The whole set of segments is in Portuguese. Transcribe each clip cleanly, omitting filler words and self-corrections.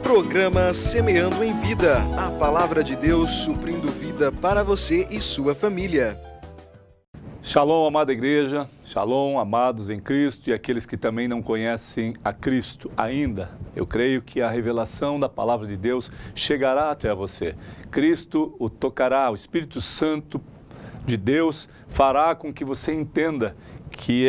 Programa Semeando em Vida, a palavra de Deus suprindo vida para você e sua família. Shalom, amada igreja, shalom, amados em Cristo e aqueles que também não conhecem a Cristo ainda. Eu creio que a revelação da palavra de Deus chegará até você. Cristo o tocará, o Espírito Santo de Deus fará com que você entenda que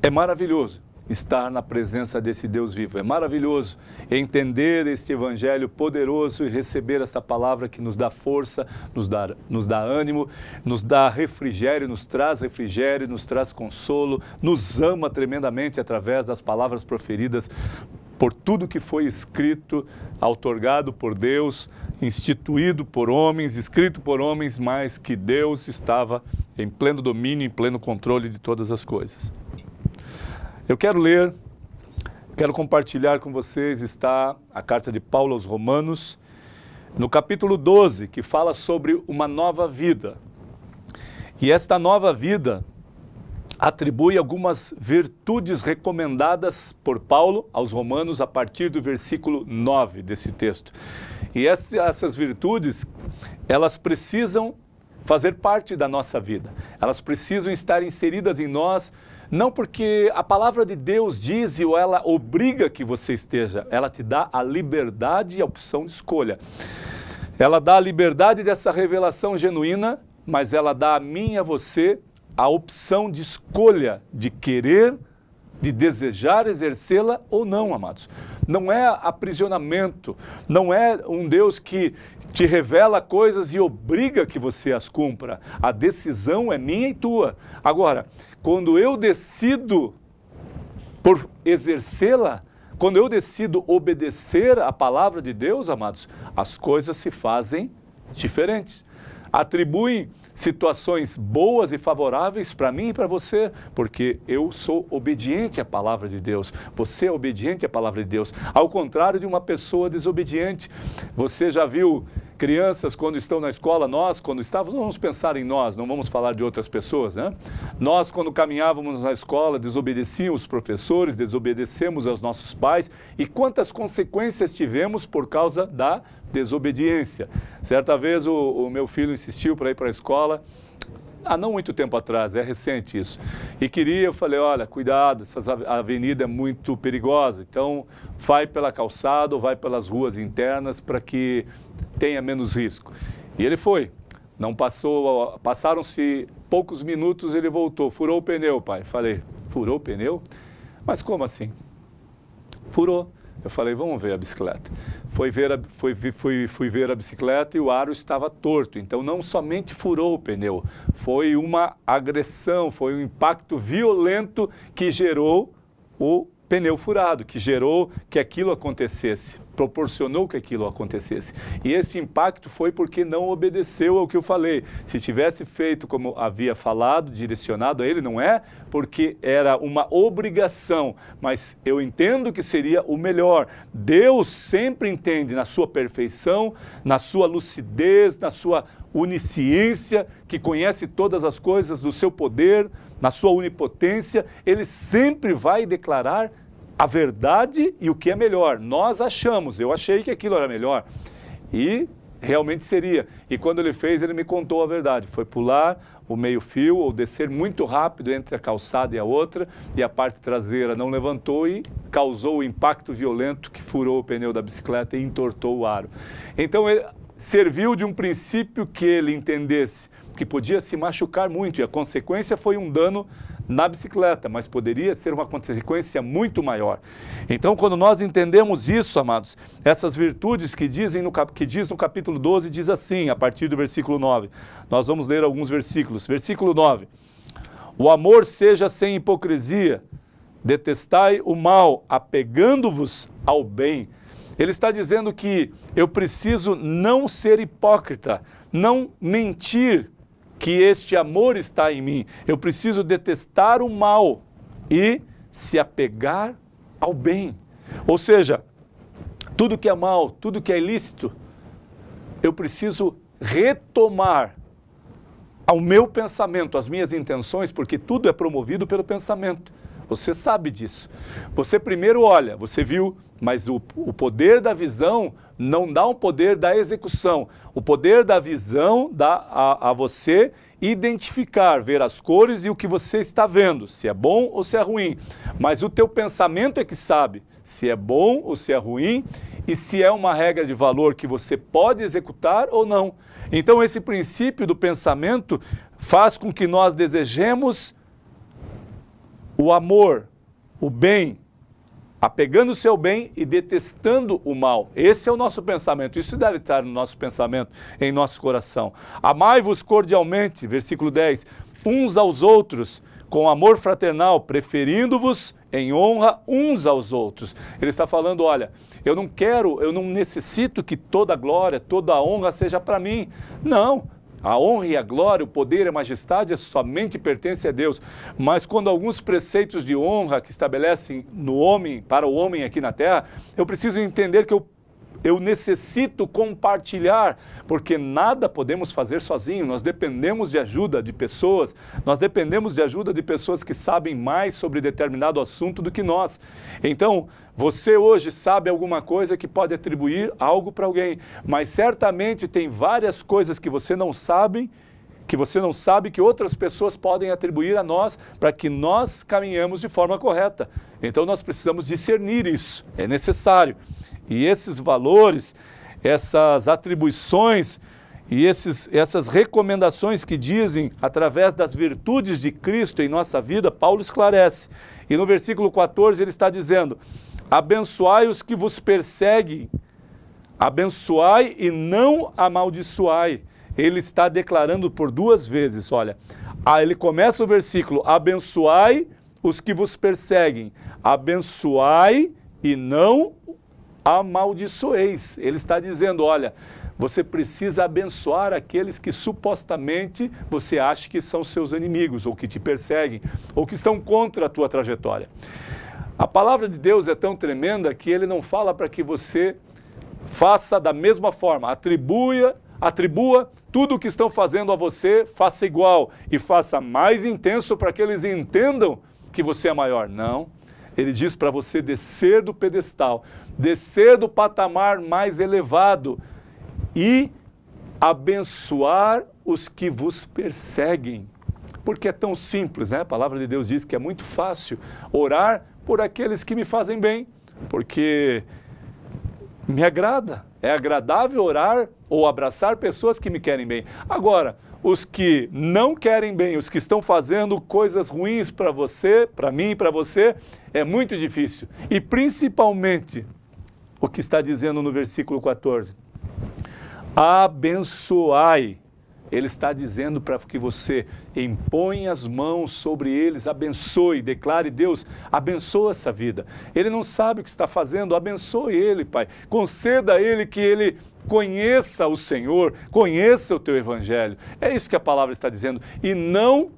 é maravilhoso estar na presença desse Deus vivo. É maravilhoso entender este evangelho poderoso e receber esta palavra que nos dá força, nos dá ânimo, nos dá refrigério, nos traz consolo, nos ama tremendamente através das palavras proferidas por tudo que foi escrito, outorgado por Deus, instituído por homens, escrito por homens, mas que Deus estava em pleno domínio, em pleno controle de todas as coisas. Eu quero compartilhar com vocês, está a carta de Paulo aos Romanos, no capítulo 12, que fala sobre uma nova vida. E esta nova vida atribui algumas virtudes recomendadas por Paulo aos Romanos a partir do versículo 9 desse texto. E essas virtudes, elas precisam fazer parte da nossa vida. Elas precisam estar inseridas em nós, não porque a palavra de Deus diz ou ela obriga que você esteja, ela te dá a liberdade e a opção de escolha. Ela dá a liberdade dessa revelação genuína, mas ela dá a mim e a você a opção de escolha, de querer, de desejar exercê-la ou não, amados. Não é aprisionamento, não é um Deus que te revela coisas e obriga que você as cumpra. A decisão é minha e tua. Agora, quando eu decido por exercê-la, quando eu decido obedecer à palavra de Deus, amados, as coisas se fazem diferentes. Atribuem situações boas e favoráveis para mim e para você, porque eu sou obediente à palavra de Deus, você é obediente à palavra de Deus, ao contrário de uma pessoa desobediente. Você já viu crianças quando estão na escola, nós quando estávamos, vamos pensar em nós, não vamos falar de outras pessoas, né? Nós quando caminhávamos na escola, desobedecíamos os professores, desobedecemos aos nossos pais, e quantas consequências tivemos por causa da desobediência. Certa vez o meu filho insistiu para ir para a escola, há não muito tempo atrás, é recente isso, e eu falei, olha, cuidado, essa avenida é muito perigosa, então vai pela calçada ou vai pelas ruas internas para que tenha menos risco. E ele foi, passaram-se poucos minutos, ele voltou, furou o pneu, pai. Falei, furou o pneu? Mas como assim? Furou. Eu falei, vamos ver a bicicleta. Fui ver a bicicleta e o aro estava torto. Então, não somente furou o pneu, foi uma agressão, foi um impacto violento que gerou o pneu furado, que gerou que aquilo acontecesse, proporcionou que aquilo acontecesse. E esse impacto foi porque não obedeceu ao que eu falei. Se tivesse feito como havia falado, direcionado a ele, não é porque era uma obrigação, mas eu entendo que seria o melhor. Deus sempre entende na sua perfeição, na sua lucidez, na sua onisciência, que conhece todas as coisas do seu poder, na sua onipotência, ele sempre vai declarar a verdade e o que é melhor. Nós achamos, eu achei que aquilo era melhor e realmente seria. E quando ele fez, ele me contou a verdade. Foi pular o meio-fio ou descer muito rápido entre a calçada e a outra e a parte traseira não levantou e causou o impacto violento que furou o pneu da bicicleta e entortou o aro. Então, ele serviu de um princípio que ele entendesse que podia se machucar muito e a consequência foi um dano na bicicleta, mas poderia ser uma consequência muito maior. Então, quando nós entendemos isso, amados, essas virtudes que diz no capítulo 12, diz assim, a partir do versículo 9. Nós vamos ler alguns versículos. Versículo 9. O amor seja sem hipocrisia, detestai o mal, apegando-vos ao bem. Ele está dizendo que eu preciso não ser hipócrita, não mentir, que este amor está em mim. Eu preciso detestar o mal e se apegar ao bem. Ou seja, tudo que é mal, tudo que é ilícito, eu preciso retomar ao meu pensamento, às minhas intenções, porque tudo é promovido pelo pensamento. Você sabe disso. Você primeiro olha, você viu, mas o poder da visão não dá um poder da execução. O poder da visão dá a você identificar, ver as cores e o que você está vendo, se é bom ou se é ruim. Mas o teu pensamento é que sabe se é bom ou se é ruim e se é uma regra de valor que você pode executar ou não. Então esse princípio do pensamento faz com que nós desejemos o amor, o bem, apegando o seu bem e detestando o mal. Esse é o nosso pensamento, isso deve estar no nosso pensamento, em nosso coração. Amai-vos cordialmente, versículo 10, uns aos outros, com amor fraternal, preferindo-vos em honra uns aos outros. Ele está falando, olha, eu não necessito que toda a glória, toda a honra seja para mim. Não. A honra e a glória, o poder e a majestade somente pertencem a Deus. Mas quando alguns preceitos de honra que estabelecem no homem, para o homem aqui na terra, eu preciso entender que eu necessito compartilhar, porque nada podemos fazer sozinho, nós dependemos de ajuda de pessoas, nós dependemos de ajuda de pessoas que sabem mais sobre determinado assunto do que nós. Então, você hoje sabe alguma coisa que pode atribuir algo para alguém, mas certamente tem várias coisas que você não sabe, que outras pessoas podem atribuir a nós para que nós caminhemos de forma correta. Então nós precisamos discernir isso, é necessário. E esses valores, essas atribuições e essas recomendações que dizem através das virtudes de Cristo em nossa vida, Paulo esclarece. E no versículo 14 ele está dizendo, abençoai os que vos perseguem, abençoai e não amaldiçoai. Ele está declarando por duas vezes, olha, ele começa o versículo, abençoai os que vos perseguem, abençoai e não amaldiçoeis. Ele está dizendo, olha, você precisa abençoar aqueles que supostamente você acha que são seus inimigos, ou que te perseguem, ou que estão contra a tua trajetória. A palavra de Deus é tão tremenda que ele não fala para que você faça da mesma forma, atribua tudo o que estão fazendo a você, faça igual e faça mais intenso para que eles entendam que você é maior. Não, ele diz para você descer do pedestal, descer do patamar mais elevado e abençoar os que vos perseguem. Porque é tão simples, né? A palavra de Deus diz que é muito fácil orar por aqueles que me fazem bem, porque me agrada, é agradável orar ou abraçar pessoas que me querem bem. Agora, os que não querem bem, os que estão fazendo coisas ruins para você, para mim e para você, é muito difícil. E principalmente, o que está dizendo no versículo 14, abençoai. Ele está dizendo para que você imponha as mãos sobre eles, abençoe, declare, Deus, abençoa essa vida. Ele não sabe o que está fazendo, abençoe ele, Pai. Conceda a ele que ele conheça o Senhor, conheça o teu evangelho. É isso que a palavra está dizendo. E não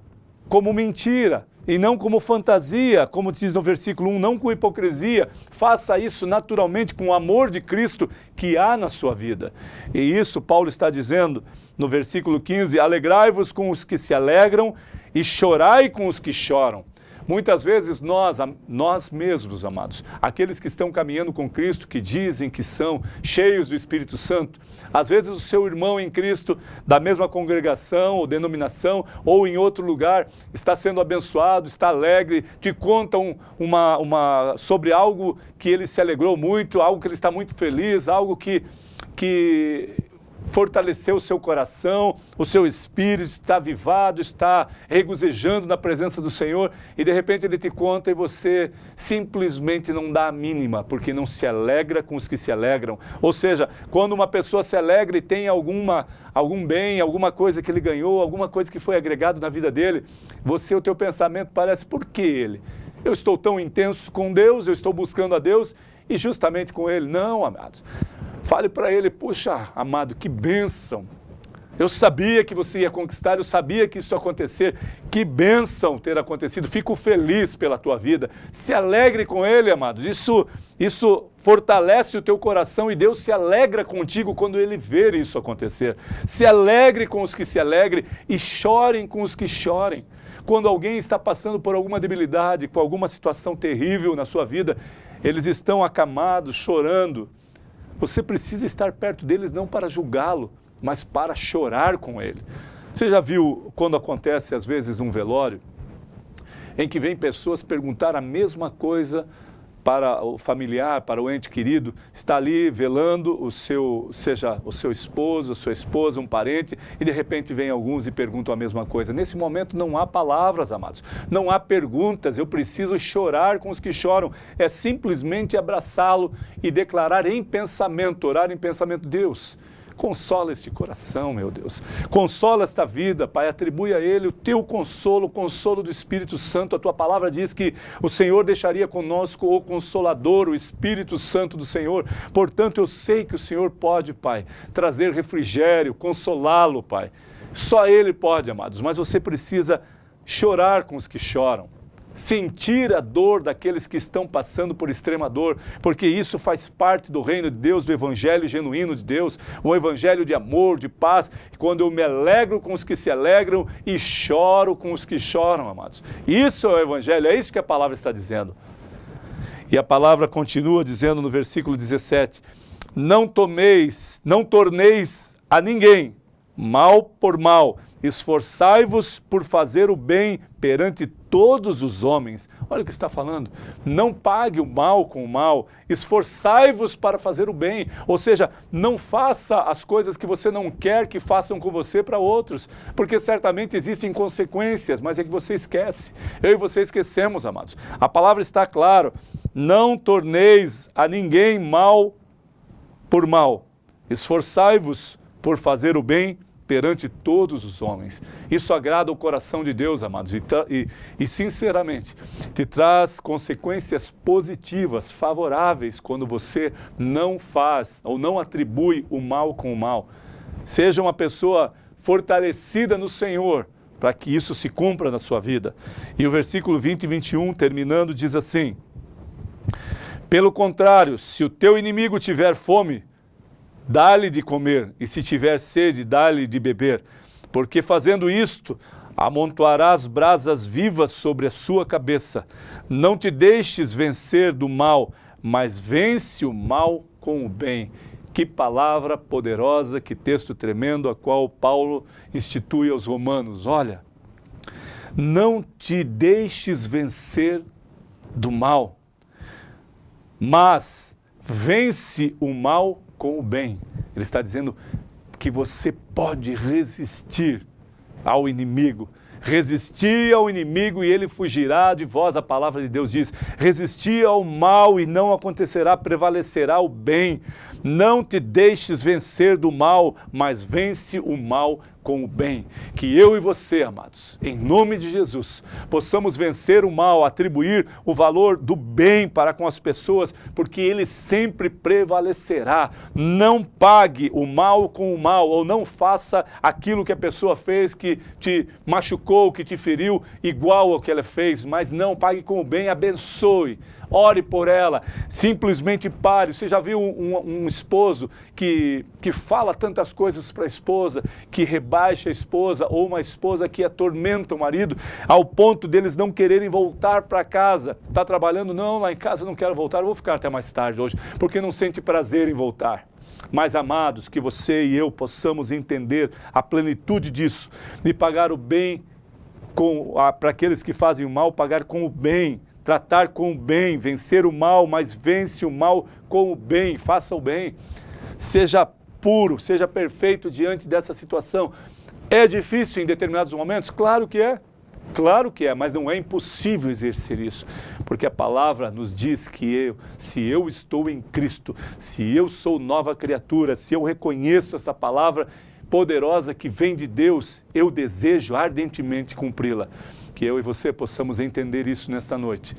como mentira, e não como fantasia, como diz no versículo 1, não com hipocrisia. Faça isso naturalmente com o amor de Cristo que há na sua vida. E isso Paulo está dizendo no versículo 15, alegrai-vos com os que se alegram e chorai com os que choram. Muitas vezes nós mesmos, amados, aqueles que estão caminhando com Cristo, que dizem que são cheios do Espírito Santo, às vezes o seu irmão em Cristo, da mesma congregação ou denominação, ou em outro lugar, está sendo abençoado, está alegre, te conta sobre algo que ele se alegrou muito, algo que ele está muito feliz, algo que fortaleceu o seu coração, o seu espírito está avivado, está regozijando na presença do Senhor, e de repente ele te conta e você simplesmente não dá a mínima, porque não se alegra com os que se alegram. Ou seja, quando uma pessoa se alegra e tem algum bem, alguma coisa que ele ganhou, alguma coisa que foi agregado na vida dele, o teu pensamento parece, por que ele? Eu estou tão intenso com Deus, eu estou buscando a Deus, e justamente com ele. Não, amados. Fale para ele, puxa, amado, que bênção. Eu sabia que você ia conquistar, eu sabia que isso ia acontecer. Que bênção ter acontecido. Fico feliz pela tua vida. Se alegre com ele, amados. Isso fortalece o teu coração e Deus se alegra contigo quando ele ver isso acontecer. Se alegre com os que se alegrem e chorem com os que chorem. Quando alguém está passando por alguma debilidade, com alguma situação terrível na sua vida, eles estão acamados, chorando. Você precisa estar perto deles não para julgá-lo, mas para chorar com ele. Você já viu quando acontece às vezes um velório, em que vem pessoas perguntar a mesma coisa para o familiar, para o ente querido, está ali velando seja o seu esposo, a sua esposa, um parente, e de repente vem alguns e perguntam a mesma coisa. Nesse momento não há palavras, amados, não há perguntas, eu preciso chorar com os que choram, é simplesmente abraçá-lo e declarar em pensamento, orar em pensamento: Deus, consola este coração, meu Deus. Consola esta vida, Pai. Atribui a Ele o Teu consolo, o consolo do Espírito Santo. A Tua palavra diz que o Senhor deixaria conosco o Consolador, o Espírito Santo do Senhor. Portanto, eu sei que o Senhor pode, Pai, trazer refrigério, consolá-lo, Pai. Só Ele pode, amados. Mas você precisa chorar com os que choram. Sentir a dor daqueles que estão passando por extrema dor, porque isso faz parte do reino de Deus, do evangelho genuíno de Deus, o evangelho de amor, de paz, quando eu me alegro com os que se alegram e choro com os que choram, amados. Isso é o evangelho, é isso que a palavra está dizendo. E a palavra continua dizendo no versículo 17, não torneis a ninguém mal por mal, esforçai-vos por fazer o bem perante todos os homens. Olha o que está falando. Não pague o mal com o mal, esforçai-vos para fazer o bem. Ou seja, não faça as coisas que você não quer que façam com você para outros, porque certamente existem consequências, mas é que você esquece. Eu e você esquecemos, amados. A palavra está clara, não torneis a ninguém mal por mal, esforçai-vos por fazer o bem perante todos os homens. Isso agrada o coração de Deus, amados, e sinceramente, te traz consequências positivas, favoráveis, quando você não faz ou não atribui o mal com o mal. Seja uma pessoa fortalecida no Senhor, para que isso se cumpra na sua vida. E o versículo 20 e 21, terminando, diz assim, pelo contrário, se o teu inimigo tiver fome, dá-lhe de comer, e se tiver sede, dá-lhe de beber, porque fazendo isto, amontoarás brasas vivas sobre a sua cabeça. Não te deixes vencer do mal, mas vence o mal com o bem. Que palavra poderosa, que texto tremendo, a qual Paulo institui aos romanos. Olha, não te deixes vencer do mal, mas vence o mal com o bem. Ele está dizendo que você pode resistir ao inimigo. Resistir ao inimigo e ele fugirá de vós. A palavra de Deus diz, resistir ao mal e não acontecerá, prevalecerá o bem. Não te deixes vencer do mal, mas vence o mal com o bem. Que eu e você, amados, em nome de Jesus, possamos vencer o mal, atribuir o valor do bem para com as pessoas, porque ele sempre prevalecerá. Não pague o mal com o mal, ou não faça aquilo que a pessoa fez que te machucou, que te feriu, igual ao que ela fez, mas não, pague com o bem, abençoe. Ore por ela, simplesmente pare. Você já viu um esposo que fala tantas coisas para a esposa, que rebaixa a esposa, ou uma esposa que atormenta o marido, ao ponto deles não quererem voltar para casa? Está trabalhando? Não, lá em casa eu não quero voltar, eu vou ficar até mais tarde hoje, porque não sente prazer em voltar. Mas, amados, que você e eu possamos entender a plenitude disso, e pagar o bem para aqueles que fazem o mal, pagar com o bem, tratar com o bem, vencer o mal, mas vence o mal com o bem, faça o bem. Seja puro, seja perfeito diante dessa situação. É difícil em determinados momentos? Claro que é, mas não é impossível exercer isso, porque a palavra nos diz que se eu estou em Cristo, se eu sou nova criatura, se eu reconheço essa palavra poderosa que vem de Deus, eu desejo ardentemente cumpri-la. Que eu e você possamos entender isso nesta noite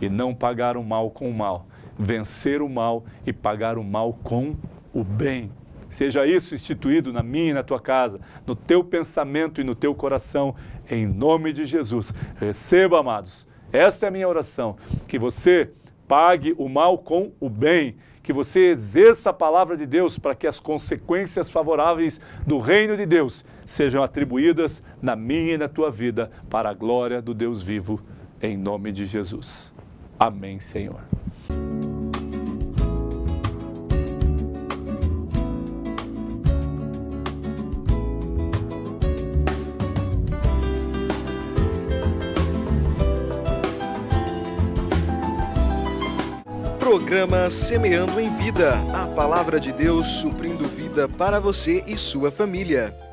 e não pagar o mal com o mal, vencer o mal e pagar o mal com o bem. Seja isso instituído na minha e na tua casa, no teu pensamento e no teu coração, em nome de Jesus. Receba, amados, esta é a minha oração, que você pague o mal com o bem, que você exerça a palavra de Deus para que as consequências favoráveis do reino de Deus sejam atribuídas na minha e na tua vida para a glória do Deus vivo, em nome de Jesus. Amém, Senhor. Programa Semeando em Vida, a palavra de Deus suprindo vida para você e sua família.